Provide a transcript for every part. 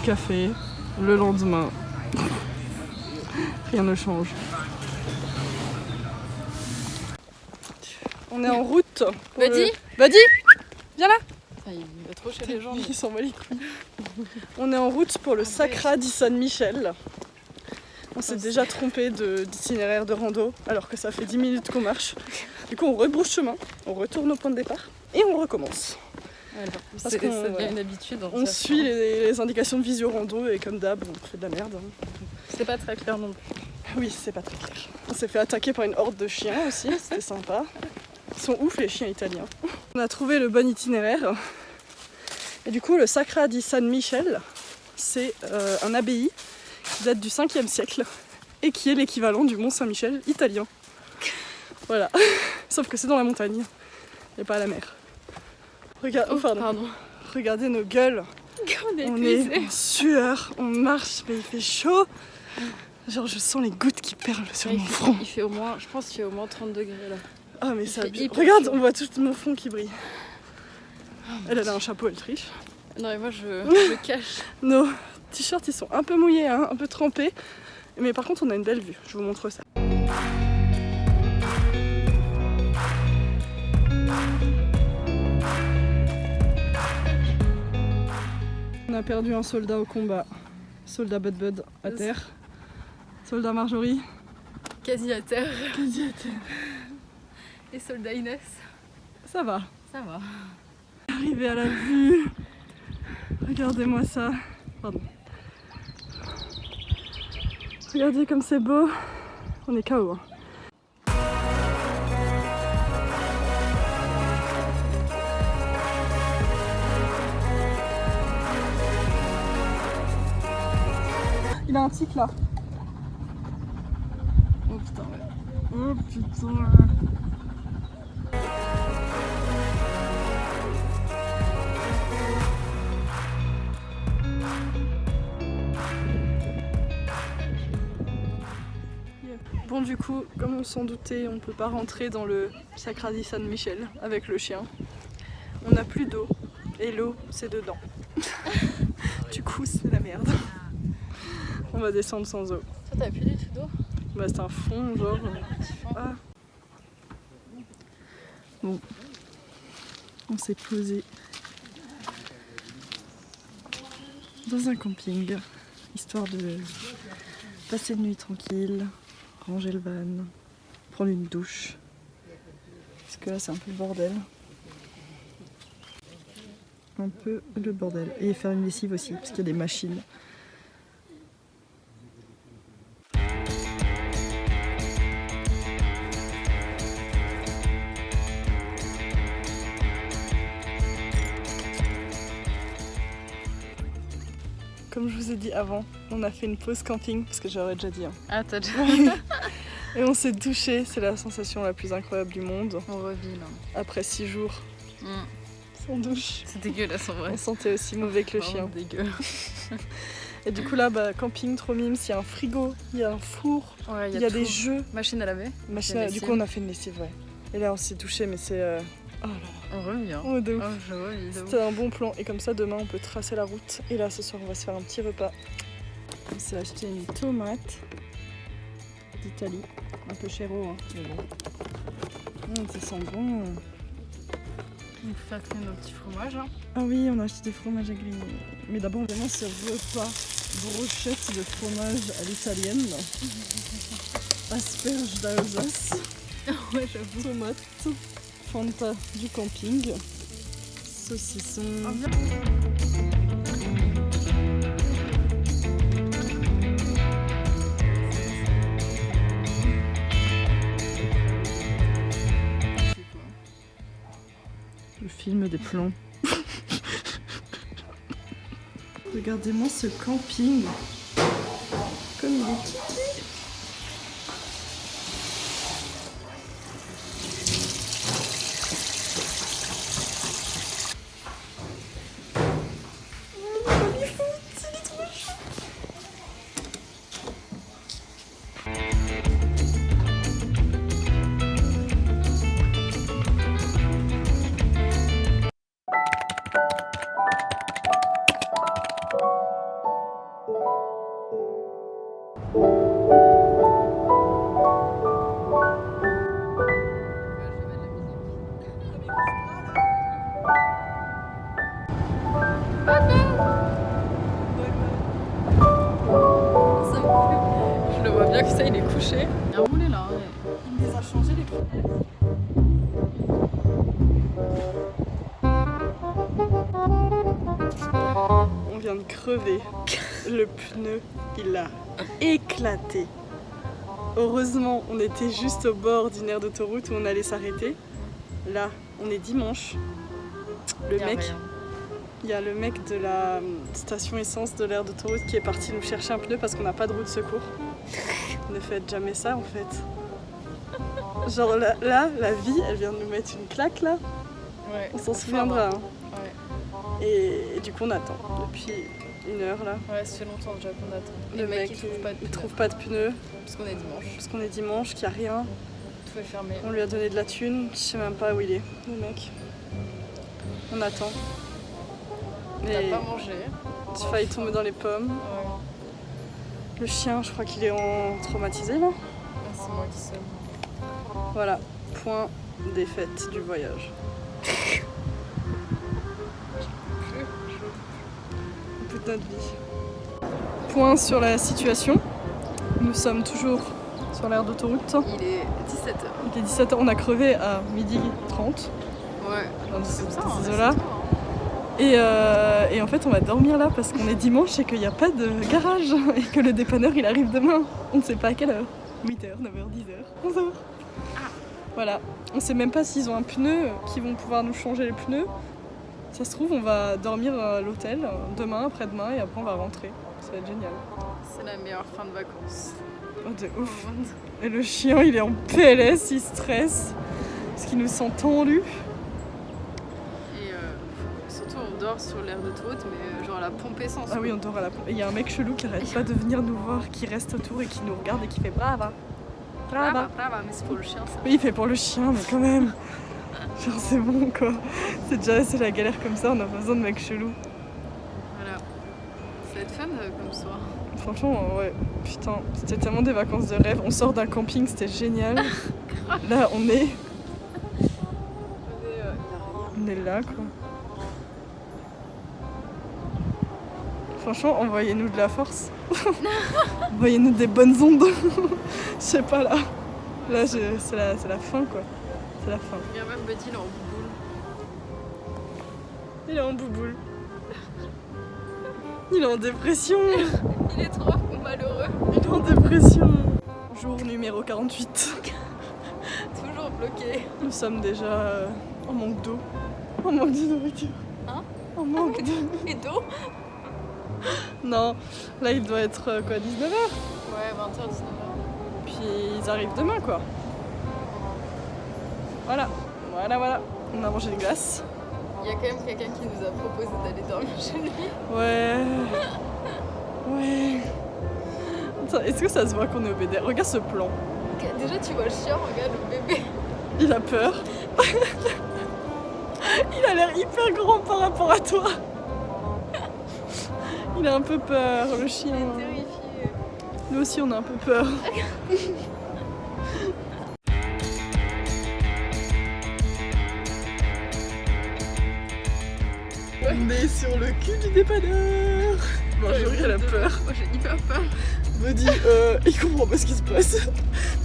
café. Le lendemain, rien ne change. On est en route. Buddy Buddy, viens là. Il va trop chez les gens. Il s'en bat les couilles. On est en route pour le Sacra di San Michel. On s'est déjà trompé d'itinéraire de rando alors que ça fait 10 minutes qu'on marche. Du coup on rebrousse chemin, on retourne au point de départ et on recommence. Parce que ça devient une habitude. On suit les indications de visio rando et comme d'hab on fait de la merde. C'est pas très clair non plus. Oui, c'est pas très clair. On s'est fait attaquer par une horde de chiens aussi, c'était sympa. Ils sont ouf les chiens italiens. On a trouvé le bon itinéraire. Et du coup le Sacra di San Michel, c'est un abbaye qui date du 5e siècle et qui est l'équivalent du Mont Saint-Michel italien. Voilà. Sauf que c'est dans la montagne et pas à la mer. Pardon. Regardez nos gueules. On est en sueur, on marche, mais il fait chaud. Genre je sens les gouttes qui perlent sur mon front. Il fait au moins, je pense qu'il fait au moins 30 degrés là. Ah mais ça regarde, on voit tout mon front qui brille. Elle a un chapeau, elle triche. Non mais moi je me cache. Nos t-shirts ils sont un peu mouillés, hein, un peu trempés. Mais par contre on a une belle vue, je vous montre ça. On a perdu un soldat au combat. Soldat Bud à terre. Soldat Marjorie. Quasi à terre. Quasi à terre. Et soldat Inès. Ça va. Ça va. Arrivé à la vue. Regardez-moi ça. Pardon. Regardez comme c'est beau. On est KO. Hein. Il a un tic là. Oh putain ouais. Oh putain. Bon du coup, comme on s'en doutait, on ne peut pas rentrer dans le Sacra di San Michel avec le chien. On n'a plus d'eau et l'eau c'est dedans. Du coup c'est la merde. On va descendre sans eau. Toi t'as plus du tout d'eau? Bah c'est un fond genre. Ah. Bon. On s'est posé dans un camping, histoire de passer une nuit tranquille, ranger le van, prendre une douche. Parce que là c'est un peu le bordel. Un peu le bordel. Et faire une lessive aussi, parce qu'il y a des machines. Comme je vous ai dit avant, on a fait une pause camping, parce que j'aurais déjà dit. Hein. Ah t'as déjà... Et on s'est douché, c'est la sensation la plus incroyable du monde. On revit là. Après 6 jours sans douche. C'est dégueulasse en vrai. On sentait aussi mauvais que le chien. Dégueu. Et du coup là, camping trop mimes, il y a un frigo, il y a un four, Ouais, il y a des jeux. Machine à laver. Du coup on a fait une lessive, ouais. Et là on s'est douché, mais c'est... Oh là là. On revient. Oh, de ouf. Oh, je revis, de ouf. C'était un bon plan. Et comme ça demain on peut tracer la route. Et là ce soir on va se faire un petit repas. On s'est acheté une tomate d'Italie. Un peu chéro, hein, mais bon. Ça sent bon. On peut faire cuire nos petits fromages. Hein. Ah oui, on a acheté des fromages à griller. Mais d'abord, vraiment, ce repas brochette de fromage à l'italienne. Asperges d'Alsace. Ouais, j'avoue. Tomates. Fanta du camping. Saucisson. Le film des plans. Regardez-moi ce camping. Comme il est kiki. Je le vois bien que ça, il est couché. Il a roulé là. Il les a changés les pneus. On vient de crever. Le pneu, il a éclaté. Heureusement, on était juste au bord d'une aire d'autoroute où on allait s'arrêter. Là, on est dimanche. Il y a le mec de la station essence de l'aire d'autoroute qui est parti nous chercher un pneu parce qu'on n'a pas de roue de secours. Ne faites jamais ça en fait. Genre là, la vie, elle vient de nous mettre une claque là. Ouais. On s'en souviendra. Hein. Ouais. Et du coup, on attend depuis 1 heure là. Ouais, ça fait longtemps déjà qu'on attend. Le mec, il trouve pas de pneus. Parce qu'on est dimanche. Parce qu'on est dimanche, qu'il n'y a rien. Tout est fermé. On lui a donné de la thune. Je sais même pas où il est, le mec. On attend. T'as pas mangé. J'ai failli tomber dans les pommes. Ouais. Le chien, je crois qu'il est en traumatisé là. Ah, c'est moi qui sonne. Voilà, point défaite du voyage. Au bout de notre vie. Point sur la situation. Nous sommes toujours sur l'aire d'autoroute. Il est 17h. Il est 17h, on a crevé à 12h30. Ouais. C'est comme ça. là. Et en fait, on va dormir là parce qu'on est dimanche et qu'il n'y a pas de garage et que le dépanneur il arrive demain. On ne sait pas à quelle heure. 8h, 9h, 10h, 11h. Voilà. On ne sait même pas s'ils ont un pneu qui vont pouvoir nous changer les pneus. Ça se trouve, on va dormir à l'hôtel demain, après-demain et après on va rentrer. Ça va être génial. C'est la meilleure fin de vacances. Oh, de ouf. Et le chien, il est en PLS, il stresse parce qu'il nous sent tendus. Surtout on dort sur l'aire d'autoroute, mais genre à la pompe essence. Ah oui, on dort à la pompe. Et il y a un mec chelou qui arrête pas de venir nous voir, qui reste autour et qui nous regarde et qui fait brava. Brava. Brava, mais c'est pour le chien ça. Oui, il fait pour le chien, mais quand même. Genre c'est bon quoi. C'est la galère comme ça, on a pas besoin de mecs chelous. Voilà. Ça va être fun comme soir. Franchement, ouais. Putain, c'était tellement des vacances de rêve. On sort d'un camping, c'était génial. Là, on est là quoi. Franchement, envoyez-nous de la force. Envoyez-nous des bonnes ondes. Je sais pas là. Là, c'est la fin quoi. C'est la fin. Il y a même Buddy, il est en bouboule. Il est en bouboule. Il est en dépression. Il est trop malheureux. Il est en dépression. Jour numéro 48. Toujours bloqué. Nous sommes déjà en manque d'eau. En manque de nourriture. Hein? En manque d'eau. Et d'eau? Non, là il doit être quoi, 19h? Ouais, 20h, 19h. Puis ils arrivent demain quoi. Voilà. On a mangé des glaces. Il y a quand même quelqu'un qui nous a proposé d'aller dormir chez lui. Ouais. Attends, est-ce que ça se voit qu'on est au BD? Regarde ce plan. Déjà tu vois le chien, regarde le bébé. Il a peur. Il a l'air hyper grand par rapport à toi. Il a un peu peur, le chien. Il est terrifié. Nous aussi on a un peu peur. On est sur le cul du dépanneur. Marjorie elle a peur. Moi j'ai hyper peur. Buddy, il comprend pas ce qui se passe.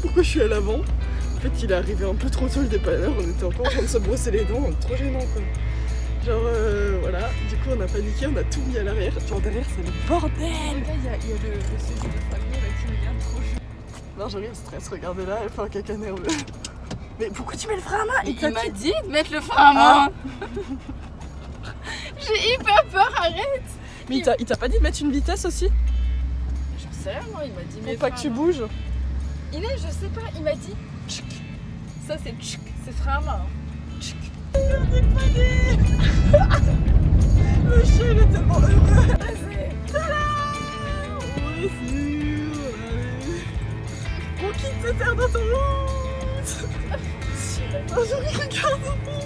Pourquoi je suis à l'avant? En fait il est arrivé un peu trop tôt le dépanneur, on était encore en train de se brosser les dents, trop gênant quoi. Genre voilà, du coup on a paniqué, on a tout mis à l'arrière. Genre derrière c'est le bordel. Regarde, il y a le sujet de famille là qui regarde trop chaud. Marjorie elle stresse, regardez là, elle fait un caca nerveux. Mais pourquoi tu mets le frein à main? Il m'a dit de mettre le frein à main. J'ai hyper peur, arrête. Mais il t'a pas dit de mettre une vitesse aussi? Je sais rien, moi, il m'a dit Faut pas que tu bouges. Inès, je sais pas, il m'a dit tchik. Ça c'est tchik, c'est frein à main. Tchik. Le chien il est tellement heureux. Vas-y. On est sûr. Allez. On quitte cette aire d'autoroute. Marjorie regarde au bout.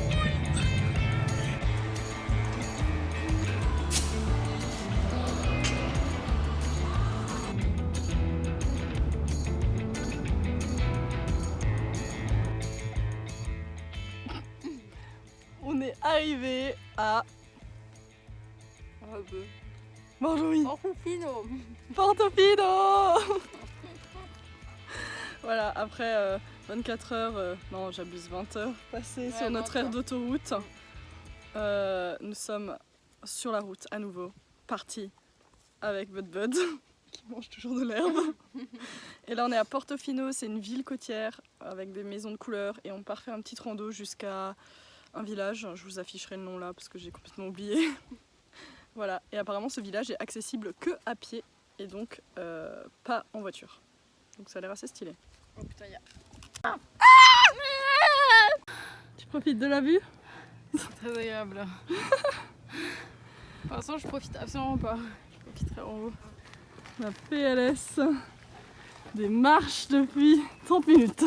arrivés à Portofino. Portofino. Voilà, après 24 heures, non j'abuse, 20 heures passées sur notre aire d'autoroute, nous sommes sur la route à nouveau, partis avec Bud qui mange toujours de l'herbe. Et là on est à Portofino, c'est une ville côtière avec des maisons de couleur et on part faire un petit rando jusqu'à un village, je vous afficherai le nom là parce que j'ai complètement oublié. Voilà, et apparemment ce village est accessible que à pied et donc pas en voiture. Donc ça a l'air assez stylé. Oh putain, y'a... Tu profites de la vue? C'est très agréable. Pour l'instant je profite absolument pas. Je profiterai en haut. La PLS des marches depuis 30 minutes.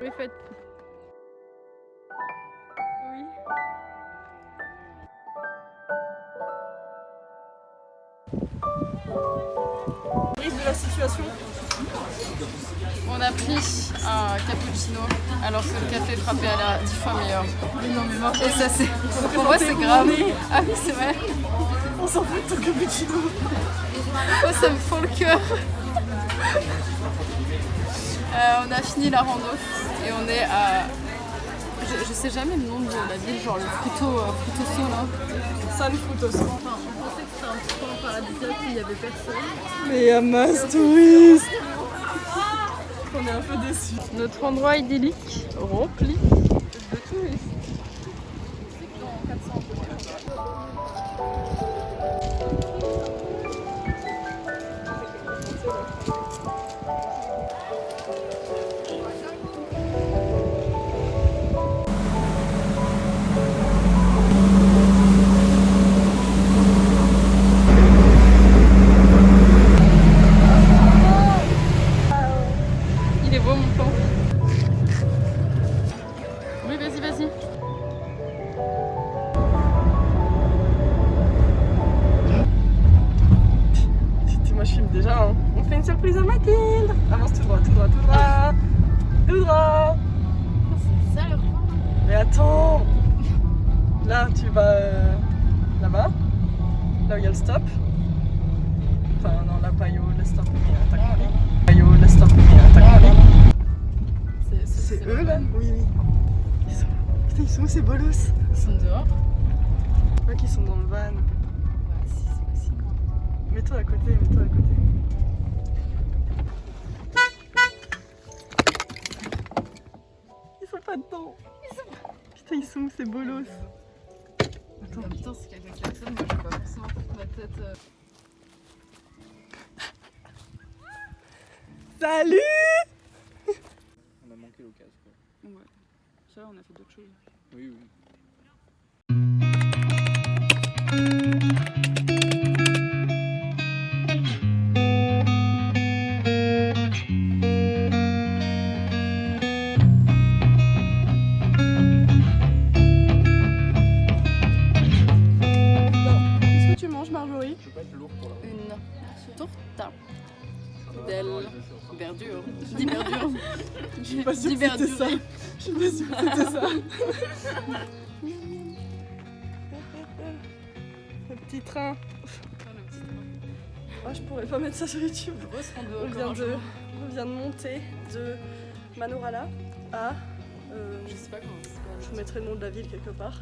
Oui, faites. Oui. De la situation. On a pris un cappuccino alors que le café frappé a l'air 10 fois meilleur. Et ça c'est... Pour moi c'est grave. Ah oui c'est vrai. On s'en fout de ton cappuccino. Moi ça me fend le cœur. On a fini la rando et on est à... Je sais jamais le nom de la ville, genre le Frutoso là. San Frutoso. Enfin, on pensait que c'était un petit coin paradisiaque où il n'y avait personne. Mais il y a masse touristes. On est un peu déçus. Notre endroit idyllique rempli de touristes. Il est beau mon plan. Oui, vas-y. Moi je filme déjà. Hein. On fait une surprise à Mathilde. Avance tout droit. Tout droit. C'est ça leur plan. Mais attends. Là tu vas là-bas. Là où il y a le stop. Enfin non, là pas yo, le stop. C'est eux là? Oui. Ils sont... Putain, ils sont où ces bolos? Ils sont dehors. Je crois qu'ils sont dans le van. Ouais, si c'est possible. Mets-toi à côté. Ils sont pas dedans. Putain, ils sont où ces bolos? Attends, putain, si quelqu'un klaxonne, moi je vais pas forcément foutre ma tête. Salut! On a manqué l'occasion. Ouais, ça on a fait d'autres choses. Oui. Qu'est-ce que tu manges, Marjorie? Je peux pas être lourd pour la route. Une torta d'elle verdure. Je dis verdure. Je suis pas sûre que c'était ça. Je suis pas sûre que c'était ça. Le petit train. Oh, je pourrais pas mettre ça sur YouTube. On vient de monter de Manorala à... Je sais pas comment ça je vous mettrai le nom de la ville quelque part.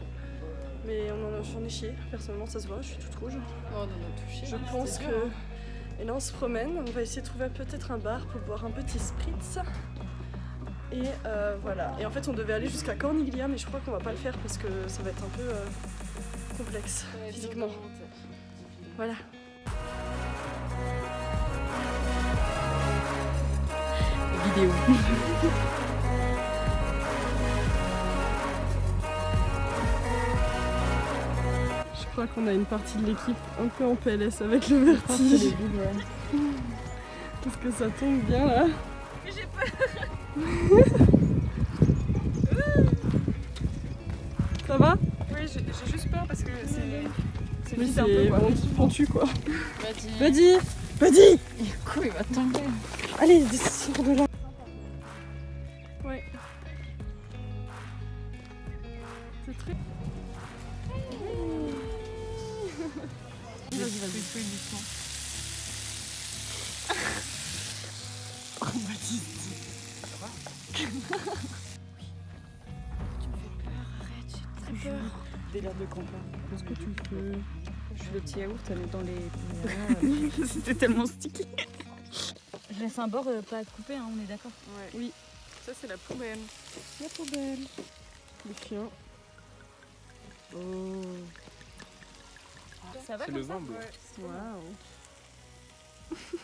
Mais j'en ai chié. Personnellement, ça se voit, je suis toute rouge. Oh, on en a touché. Je pense que... Et là, on se promène. On va essayer de trouver peut-être un bar pour boire un petit spritz. Et voilà. Et en fait, on devait aller jusqu'à Corniglia, mais je crois qu'on va pas le faire parce que ça va être un peu complexe physiquement. Voilà. Vidéo. Je crois qu'on a une partie de l'équipe un peu en PLS avec le vertige. Parce que ça tombe bien là. Mais j'ai peur. Ça va? Oui, j'ai juste peur parce que c'est Mais vide un peu quoi. pentu quoi. Buddy. Buddy. Du coup, il va tomber. Allez, descends de là. Ouais. C'est très... Vas-y, fouille doucement. Délire de campagne. Qu'est-ce que tu fais? Je suis le petit yaourt, elle est dans les. C'était tellement sticky. Je laisse un bord pas à couper, hein, on est d'accord. Ouais. Oui. Ça, c'est la poubelle. La poubelle. Le chien. Oh. Ça va C'est comme le ça vin bleu. Waouh.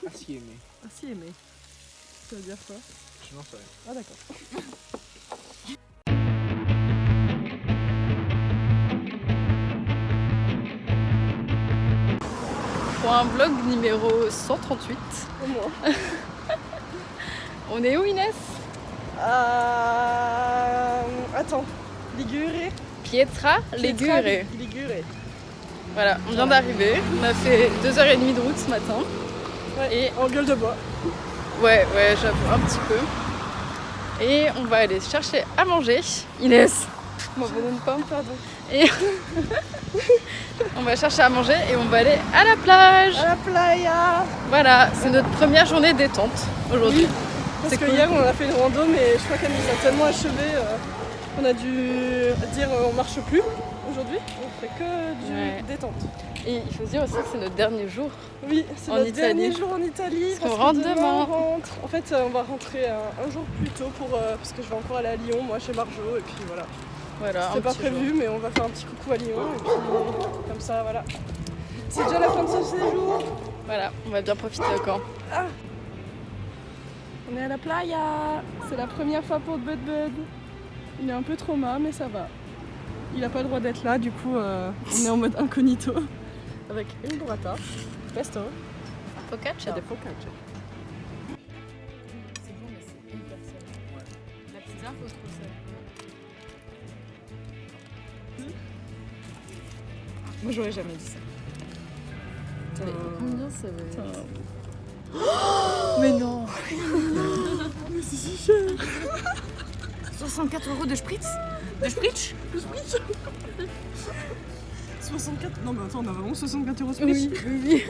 Assis aimé. Ah si aimé. Ça veut dire quoi? Je n'en sais rien. Ah d'accord. Pour un vlog numéro 138. Au moins. On est où, Inès? Attends. Ligure. Pietra Ligure. Ligure. Voilà, on vient d'arriver. On a fait 2h30 de route ce matin. Ouais. Et en gueule de bois. ouais, j'avoue, un petit peu. Et on va aller chercher à manger. Inès, m'abandonne pas. Pardon. Et on va chercher à manger et on va aller à la plage. À la playa. Voilà, c'est notre première journée détente aujourd'hui. Parce C'est que cool. hier on a fait une rando mais je crois qu'elle nous a tellement achevé qu'on a dû dire on marche plus aujourd'hui. On fait que du Ouais. détente. Et il faut se dire aussi que c'est notre dernier jour. Oui, c'est En notre Italie. dernier jour en Italie. Parce qu'on que rentre demain, demain. on rentre. En fait, on va rentrer un jour plus tôt parce que je vais encore aller à Lyon, moi chez Marjo, et puis voilà. Voilà, C'était un pas petit prévu, jour. mais on va faire un petit coucou à Lyon, et puis comme ça, voilà. C'est déjà la fin de ce séjour. Voilà, on va bien profiter au camp. On est à la playa. C'est la première fois pour Bud Bud. Il est un peu trauma, mais ça va. Il a pas le droit d'être là, du coup, on est en mode incognito. Avec une burrata, pesto Focaccia. et des focaccia. C'est bon, mais c'est hyper salé. La pizza, faut trop salé. Moi, j'aurais jamais dit ça. Mais combien ça va être? Mais non. Mais c'est si cher. 64 € de spritz. De spritz. 64. Non, mais attends, on a vraiment 64 € spritz. Oui.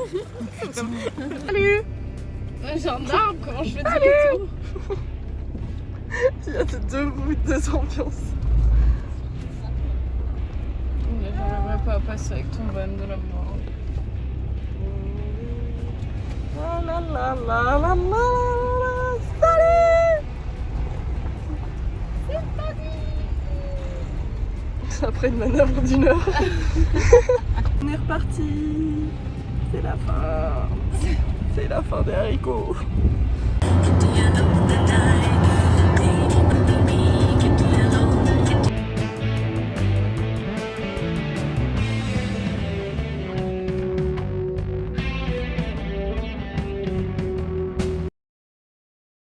Salut. Ouais, j'ai un arbre, comment je fais du retour? Il y a deux bruits, deux ambiances. J'arriverai pas à passer avec ton van de la mort. La la la la la la. Salut. C'est après une manœuvre d'une heure. On est reparti. C'est la fin. C'est la fin des haricots.